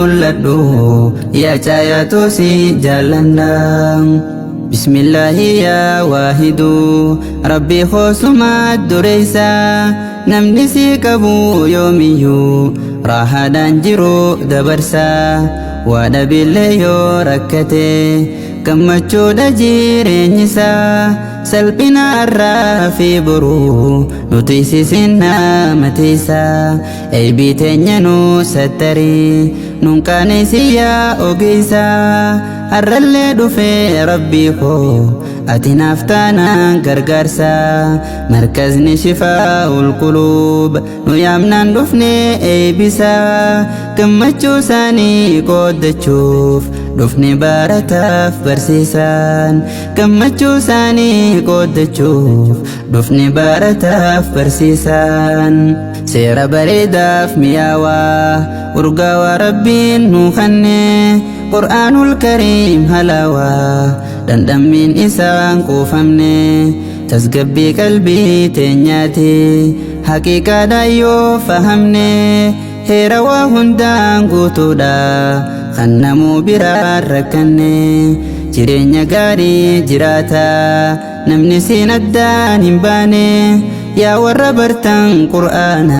mul'adhu yaa caayaatu si jaalladha. Bismillaahi yaa waahidu rabbii hoosuma dureessa namni si qabu yoomiyyuu raahaadhaan jiru dabarsa. Waa dhabillee yoo rakkate gammachuudha jireenyisaa salphina irraa fi boruu nuti sisinna mateessa. Eebii teenya nu sattarii nun qaanesiyaa ogeessa har'allee dhufee rabbii koo ati naaf taanaan gargaarsa. Markazni shifaa'ul quluub nu yaamnaan dhufne eebisa gammachuu isaanii qooddachuuf dhufne barataaf barsiisan. Gammachuu isaanii qooddachuuf dhufne barataaf barsiisan. Seera bareedaaf miyaawaa urgaawaa rabbiin nu kenne qur'aanul kariim halaawaa dhandhammiin isaan quufamne. Tasgabbii qalbii teenyaati haqiiqaadhaan yoo fahamne heera waa hundaan guutuudha kan namuu biraan rakkanne. Jireenya gaarii jiraata namni siin addaan hin baane yaa warra bartan qur'aana.